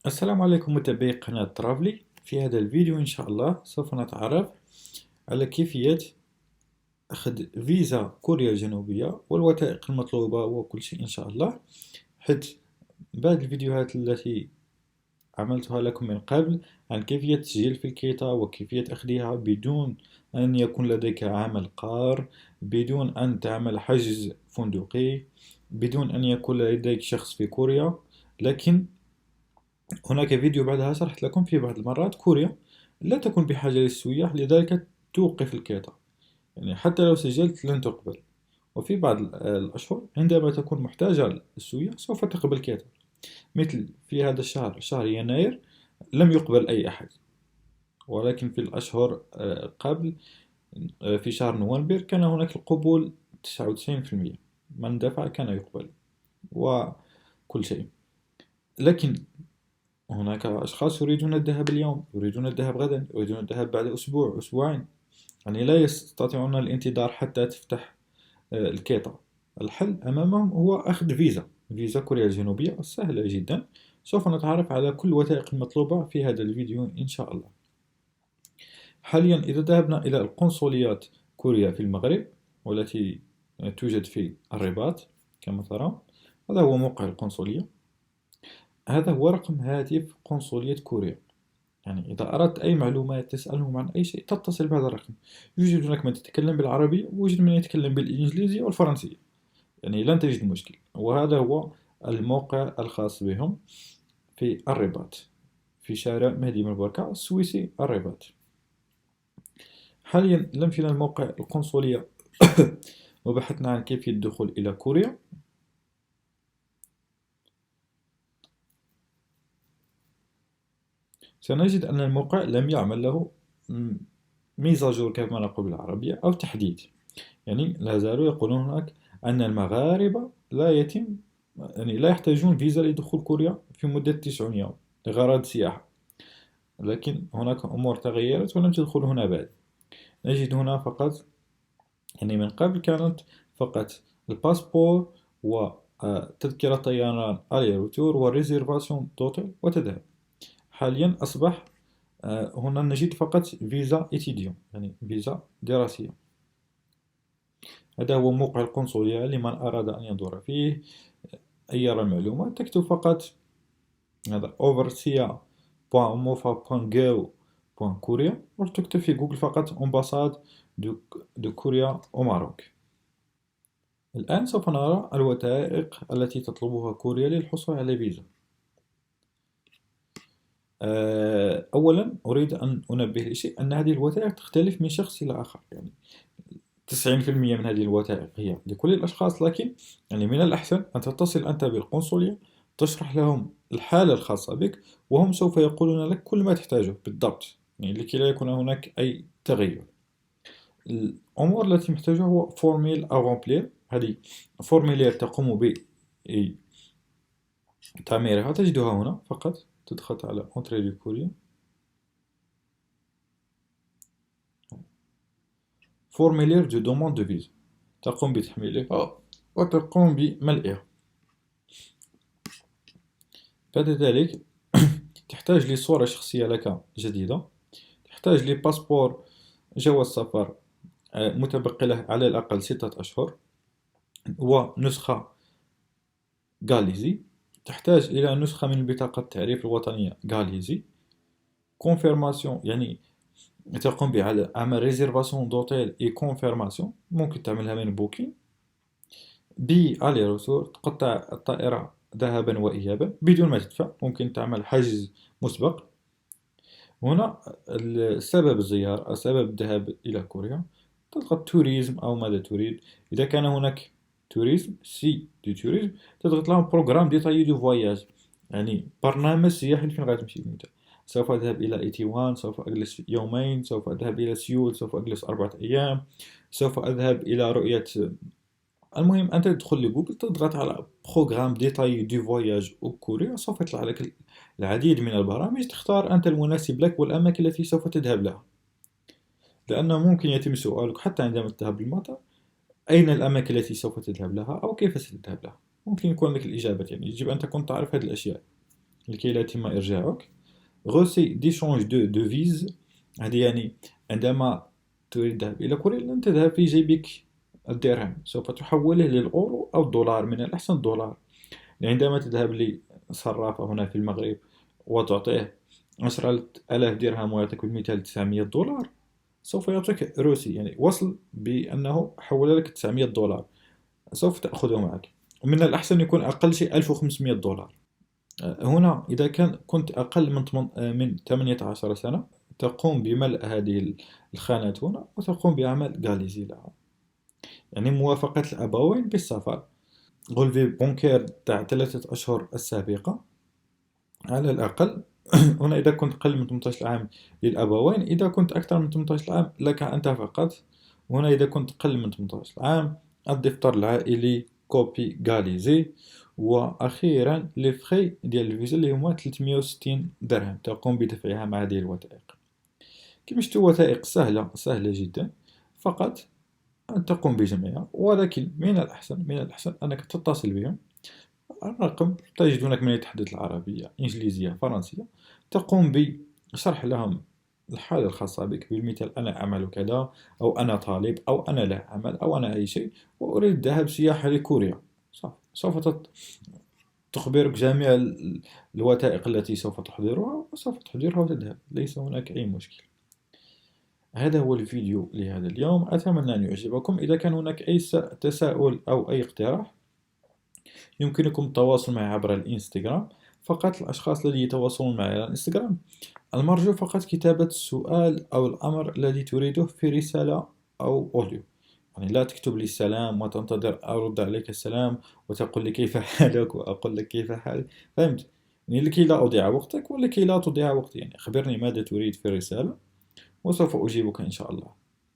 السلام عليكم متابعي قناة ترافلي. في هذا الفيديو إن شاء الله سوف نتعرف على كيفية أخذ فيزا كوريا الجنوبية والوثائق المطلوبة وكل شيء إن شاء الله. حيث بعض الفيديوهات التي عملتها لكم من قبل عن كيفية التسجيل في الكيتا وكيفية أخذها بدون أن يكون لديك عمل قار، بدون أن تعمل حجز فندقي، بدون أن يكون لديك شخص في كوريا. لكن هناك فيديو بعدها شرحت لكم في بعض المرات كوريا لا تكون بحاجة للسياح، لذلك توقف الكيتا، يعني حتى لو سجلت لن تقبل. وفي بعض الأشهر عندما تكون محتاجة للسياح سوف تقبل كيتا، مثل في هذا الشهر، شهر يناير، لم يقبل أي أحد. ولكن في الأشهر قبل، في شهر نوفمبر كان هناك القبول 99%، من دفع كان يقبل وكل شيء. لكن هناك أشخاص يريدون الذهاب اليوم، يريدون الذهاب غدا، يريدون الذهاب بعد أسبوع أسبوعين، يعني لا يستطيعون الانتظار حتى تفتح الكيتا. الحل أمامهم هو أخذ فيزا كوريا الجنوبية سهلة جدا. سوف نتعرف على كل الوثائق المطلوبة في هذا الفيديو إن شاء الله. حاليا إذا ذهبنا إلى القنصليات كوريا في المغرب، والتي توجد في الرباط كما ترى، هذا هو موقع القنصلية. هذا هو رقم هاتف قنصلية كوريا. يعني إذا أردت أي معلومات تسألهم عن أي شيء تتصل بهذا الرقم. يوجد هناك من يتكلم بالعربية ويوجد من يتكلم بالإنجليزية والفرنسية، يعني لن تجد مشكل. وهذا هو الموقع الخاص بهم في الرباط، في شارع مهدي بن بركة السويسي الرباط. حاليا لمسنا الموقع القنصلية وبحثنا عن كيفية الدخول إلى كوريا. سنجد أن الموقع لم يعمل له ميزاجور كما نقول بالعربية أو تحديث. يعني لا زالوا يقولون هناك أن المغاربة لا يتم، يعني لا يحتاجون فيزا لدخول كوريا في مدة 90 يوم لغرض السياحة. لكن هناك أمور تغيرت ولم تدخل هنا بعد. نجد هنا فقط، يعني من قبل كانت فقط الباسبور وتذكرة طيران ألي روتور وريزيرفاسيون دوتيل وتذهب. حاليا أصبح هنا نجد فقط فيزا إتيديون، يعني فيزا دراسية. هذا هو موقع القنصلية لمن أراد أن ينظر فيه أي يرى المعلومات. تكتب فقط هذا oversia.mofa.go.korea وتكتب في جوجل فقط أمباساد دو كوريا أو ماروك. الآن سوف نرى الوثائق التي تطلبها كوريا للحصول على فيزا. أولا أريد أن أنبه لشيء، أن هذه الوثائق تختلف من شخص إلى آخر. يعني 90% من هذه الوثائق هي لكل الأشخاص، لكن يعني من الأحسن أن تتصل أنت بالقنصلية، تشرح لهم الحالة الخاصة بك، وهم سوف يقولون لك كل ما تحتاجه بالضبط، يعني لكي لا يكون هناك أي تغير. الأمور التي محتاجها هو فورميل أو رومبلير. هذه فورميلير تقوم بتعميرها، تجدها هنا فقط. تدخل على أونتري دو كوريا، فورميلير دو دوموند دو فيزا، تقوم بتحميلها وتقوم بملئها. بعد ذلك تحتاج لصورة شخصية لك جديدة، تحتاج لباسبور، جواز سفر متبقي له على الأقل 6 أشهر، ونسخة غاليزي. تحتاج إلى نسخة من بطاقة التعريف الوطنية غاليزي. كونفيرماسيون، يعني تقوم بعمل ريزيرفاسيون دوتيل اي كونفيرماسيون، ممكن تعملها من بوكين. بي الي روتور، تقطع الطائرة ذهابا وإيابا بدون ما تدفع، ممكن تعمل حجز مسبق. هنا السبب الزيارة، سبب الذهاب إلى كوريا، تضغط توريزم أو ماذا تريد. إذا كان هناك توريزم، سي دي توريزم، تضغط لهم بروغرام ديتايي دو فواياج، يعني برنامج سياحي فين غتمشي انت. سوف أذهب إلى إيتيوان، سوف أجلس يومين، سوف أذهب إلى سيول، سوف أجلس 4 أيام، سوف أذهب إلى رؤية. المهم أنت تدخل لجوجل، تضغط على بروغرام ديتايي دو فواياج أو كوريا، سوف يطلع لك العديد من البرامج. تختار أنت المناسب لك والأماكن التي سوف تذهب لها، لأنه ممكن يتم سؤالك حتى عندما تذهب للمطار: أين الأماكن التي سوف تذهب لها أو كيف ستذهب لها. ممكن يكون لك الإجابة، يعني يجب أن تكون تعرف هذه الأشياء. لكي لا يتم إرجاعك. غوسي ديشونج دو فيز، هذه يعني عندما تريد الذهاب إلى كوريا لن تذهب في جيبك الدرهم، سوف تحوله للأورو أو الدولار، من الأحسن الدولار. يعني عندما تذهب لصرافة هنا في المغرب وتعطيه 10,000 درهم ويعطيك بالمثال 900 دولار، سوف يعطيك روسي، يعني وصل بأنه حول لك 900 دولار سوف تأخذه معك. ومن الأحسن يكون أقل شيء 1500 دولار. هنا إذا كنت أقل من 18 سنة تقوم بملء هذه الخانات هنا وتقوم بعمل غاليزي لها، يعني موافقة الأبوين بالسفر، غولفي بونكير تاع 3 أشهر السابقة على الأقل. هنا إذا كنت أقل من 18 عام للأبوين، إذا كنت أكثر من 18 عام لك أنت فقط. هنا إذا كنت أقل من 18 عام الدفتر العائلي كوبي غاليزي. وأخيرا لي فخي ديال الفيزا اللي هما 360 درهم تقوم بدفعها مع هذه الوثائق. كما شفتوا وثائق سهلة جدا، فقط أن تقوم بجمعها. ولكن من الأحسن أنك تتصل بهم. الرقم تجد هناك من يتحدث العربية، إنجليزية، فرنسية. تقوم بشرح لهم الحالة الخاصة بك، بالمثال أنا أعمل كذا، أو أنا طالب، أو أنا لا أعمل، أو أنا أي شيء وأريد الذهاب سياحة لكوريا. سوف تخبرك جميع الوثائق التي سوف تحضرها، وسوف تحضرها وتذهب، ليس هناك أي مشكل. هذا هو الفيديو لهذا اليوم، أتمنى أن يعجبكم. إذا كان هناك أي تساؤل أو أي اقتراح يمكنكم التواصل معي عبر الإنستغرام. فقط الأشخاص الذين يتواصلون معي على الإنستغرام المرجو فقط كتابة السؤال أو الأمر الذي تريده في رسالة أو أوديو. يعني لا تكتب لي السلام وتنتظر أرد عليك السلام وتقول لي كيف حالك وأقول لك كيف حالك، فهمت؟ يعني لكي لا أضيع وقتك ولكي لا تضيع وقتي، يعني أخبرني ماذا تريد في الرسالة وسوف أجيبك إن شاء الله.